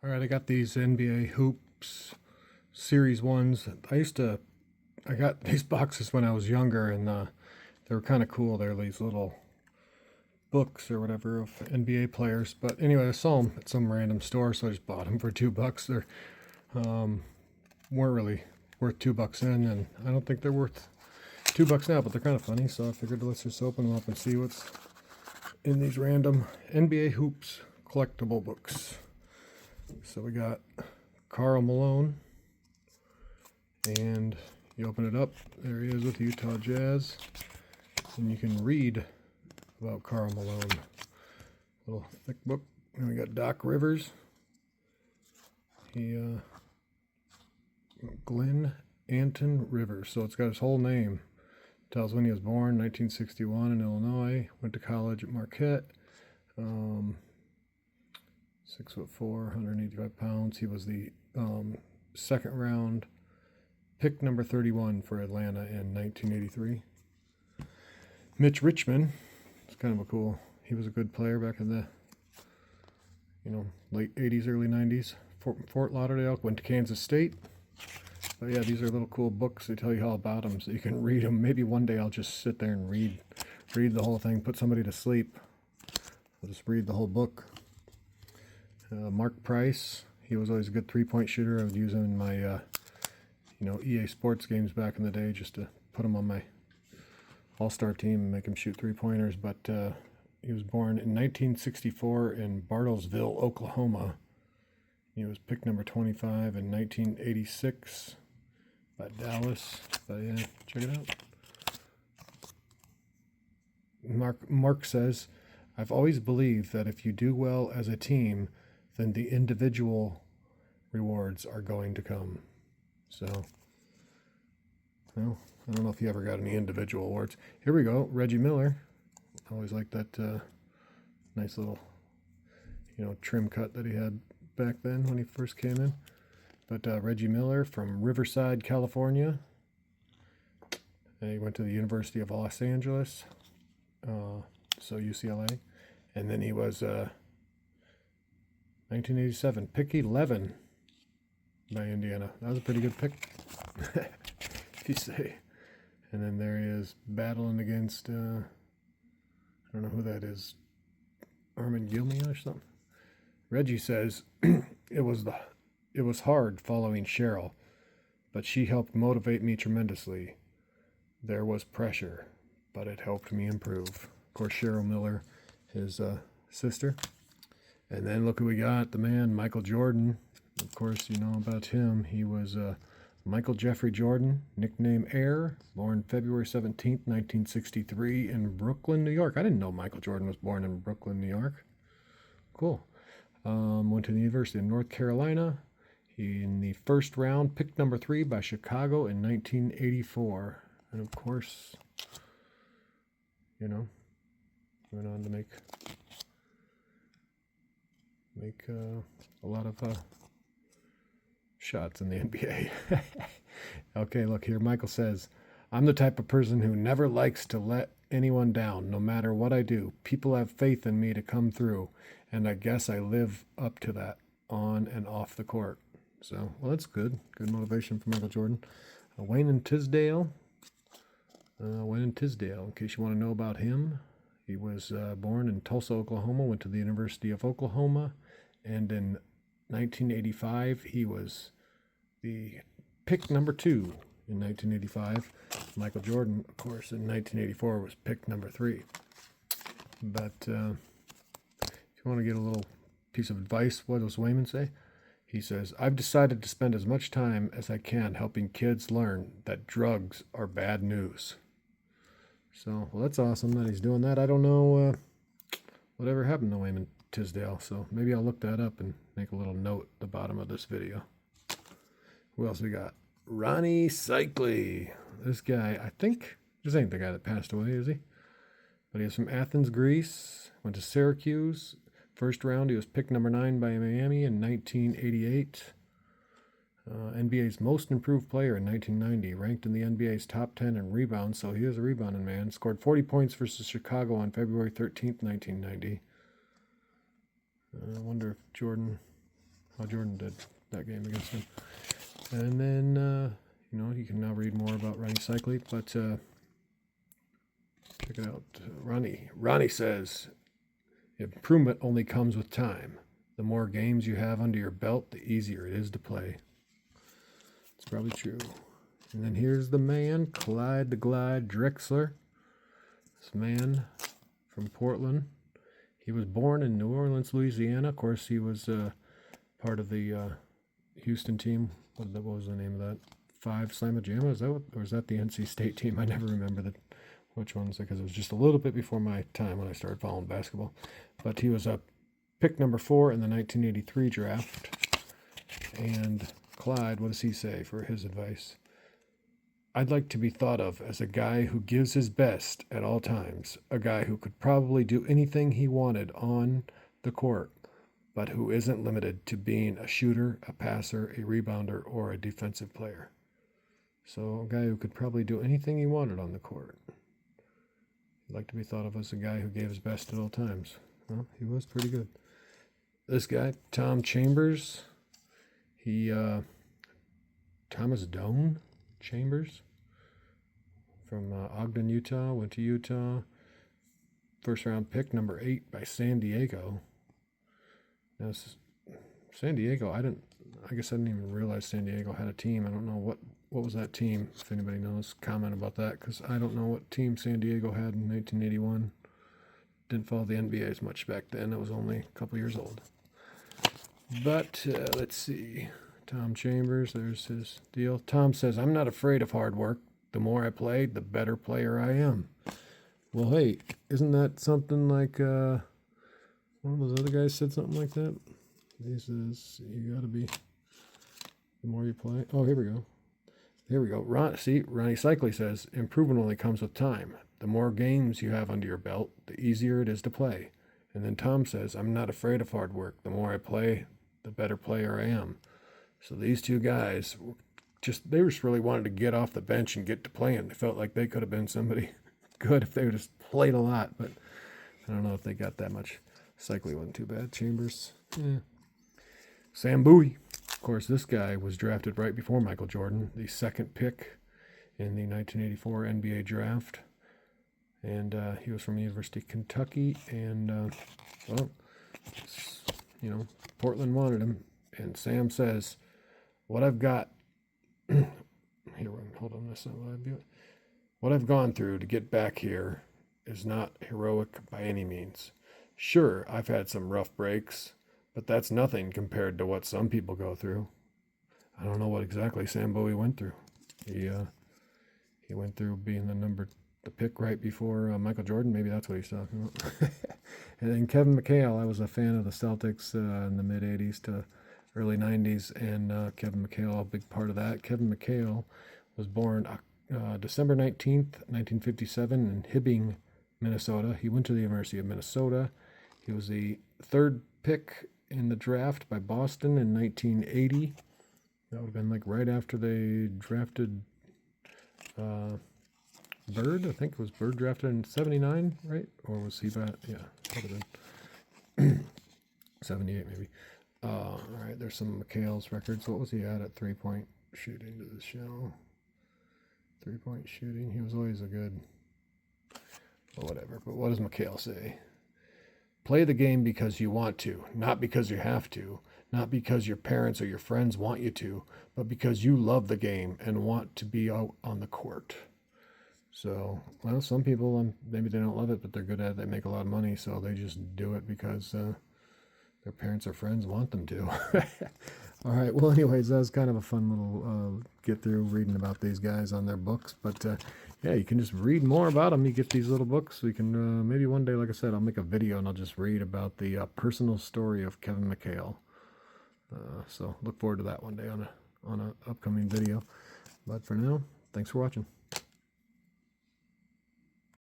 All right, I got these NBA Hoops Series 1s. I got these boxes when I was younger, and they were kind of cool. They're these little books or whatever of NBA players. But anyway, I saw them at some random store, so I just bought them for $2. They're weren't really worth $2 in, and I don't think they're worth $2 now, but they're kind of funny, so I figured let's just open them up and see what's in these random NBA Hoops collectible books. So we got Karl Malone, and you open it up, there he is with the Utah Jazz, and you can read about Karl Malone. Little thick book. And we got Doc Rivers. Glenn Anton Rivers. So it's got his whole name. Tells when he was born, 1961 in Illinois. Went to college at Marquette. 6'4", 185 pounds. He was the second round pick number 31 for Atlanta in 1983. Mitch Richmond. It's kind of a cool. He was a good player back in the late 80s, early 90s. Fort Lauderdale. Went to Kansas State. But yeah, these are little cool books. They tell you all about them, so you can read them. Maybe one day I'll just sit there and read the whole thing, put somebody to sleep. I'll just read the whole book. Mark Price, he was always a good three-point shooter. I would use him in my, EA Sports games back in the day, just to put him on my all-star team and make him shoot three-pointers. But he was born in 1964 in Bartlesville, Oklahoma. He was pick number 25 in 1986 by Dallas. But yeah, check it out. Mark says, I've always believed that if you do well as a team, then the individual rewards are going to come. So, well, I don't know if you ever got any individual awards. Here we go. Reggie Miller. I always liked that nice little, trim cut that he had back then when he first came in. But Reggie Miller from Riverside, California. And he went to the University of Los Angeles, so UCLA. And then he was 1987, pick 11 by Indiana. That was a pretty good pick, if you say. And then there he is battling against, I don't know who that is, Armin Gilmia or something. Reggie says, it was hard following Cheryl, but she helped motivate me tremendously. There was pressure, but it helped me improve. Of course, Cheryl Miller, his sister. And then look who we got, the man, Michael Jordan. Of course, you know about him. He was Michael Jeffrey Jordan, nickname Air, born February 17th, 1963 in Brooklyn, New York. I didn't know Michael Jordan was born in Brooklyn, New York. Cool. Went to the University of North Carolina. He, in the first round, picked number 3 by Chicago in 1984. And of course, went on to make a lot of shots in the NBA. Okay, look here. Michael says, I'm the type of person who never likes to let anyone down, no matter what I do. People have faith in me to come through, and I guess I live up to that on and off the court. So, well, that's good. Good motivation for Michael Jordan. Wayne and Tisdale. In case you want to know about him, he was born in Tulsa, Oklahoma, went to the University of Oklahoma, and in 1985, he was the pick number 2 in 1985. Michael Jordan, of course, in 1984 was pick number 3. But if you want to get a little piece of advice, what does Wayman say? He says, I've decided to spend as much time as I can helping kids learn that drugs are bad news. So, well, that's awesome that he's doing that. I don't know whatever happened to Wayman Tisdale, so maybe I'll look that up and make a little note at the bottom of this video. Who else we got? Ronnie Cycli. This guy, I think, this ain't the guy that passed away, is he? But he's from Athens, Greece. Went to Syracuse. First round, he was picked number 9 by Miami in 1988. NBA's most improved player in 1990, ranked in the NBA's top 10 in rebounds, so he is a rebounding man. Scored 40 points versus Chicago on February 13th, 1990. I wonder if Jordan how Jordan did that game against him. And then, you can now read more about Ronnie Cycli, but check it out. Ronnie says, improvement only comes with time. The more games you have under your belt, the easier it is to play. It's probably true. And then here's the man, Clyde the Glide Drexler. This man from Portland. He was born in New Orleans, Louisiana. Of course, he was part of the Houston team. What was the name of that? 5 Slamma Jamma? Or is that the NC State team? I never remember which ones, because it was just a little bit before my time when I started following basketball. But he was pick number 4 in the 1983 draft. And Clyde, what does he say for his advice? I'd like to be thought of as a guy who gives his best at all times, a guy who could probably do anything he wanted on the court, but who isn't limited to being a shooter, a passer, a rebounder, or a defensive player. So a guy who could probably do anything he wanted on the court. I'd like to be thought of as a guy who gave his best at all times. Well, he was pretty good. This guy, Tom Chambers, Thomas Doan Chambers from Ogden, Utah, went to Utah. First round pick, number 8 by San Diego. Now, San Diego, I guess I didn't even realize San Diego had a team. I don't know what was that team. If anybody knows, comment about that, because I don't know what team San Diego had in 1981. Didn't follow the NBA as much back then. I was only a couple years old. But let's see. Tom Chambers, there's his deal. Tom says, I'm not afraid of hard work. The more I play, the better player I am. Well, hey, isn't that something like one of those other guys said something like that? He says, you got to be, the more you play. Oh, here we go. Ronnie Cycli says, improvement only comes with time. The more games you have under your belt, the easier it is to play. And then Tom says, I'm not afraid of hard work. The more I play, the better player I am. So these two guys, they just really wanted to get off the bench and get to playing. They felt like they could have been somebody good if they would just played a lot, but I don't know if they got that much. Cycli wasn't too bad. Chambers, Sam Bowie. Of course, this guy was drafted right before Michael Jordan, the 2nd pick in the 1984 NBA draft. And he was from the University of Kentucky. And, Portland wanted him. And Sam says, what I've got, hold on this. What I've gone through to get back here is not heroic by any means. Sure, I've had some rough breaks, but that's nothing compared to what some people go through. I don't know what exactly Sam Bowie went through. He went through being the pick right before Michael Jordan. Maybe that's what he's talking about. And then Kevin McHale. I was a fan of the Celtics in the mid 80s to early 90s, and Kevin McHale, a big part of that. Kevin McHale was born December 19th, 1957 in Hibbing, Minnesota. He went to the University of Minnesota. He was the 3rd pick in the draft by Boston in 1980. That would have been like right after they drafted Bird. I think it was Bird drafted in 79, right? Or was he back? Yeah, would have been 78 maybe. All right, there's some McHale's records. What was he at 3-point shooting to the show? 3-point shooting. He was always a good, well, whatever. But what does McHale say? Play the game because you want to, not because you have to, not because your parents or your friends want you to, but because you love the game and want to be out on the court. So, well, some people, maybe they don't love it, but they're good at it. They make a lot of money, so they just do it because their parents or friends want them to. All right. Well, anyways, that was kind of a fun little get through reading about these guys on their books. But yeah, you can just read more about them. You get these little books. We can maybe one day, like I said, I'll make a video and I'll just read about the personal story of Kevin McHale. So look forward to that one day on a upcoming video. But for now, thanks for watching.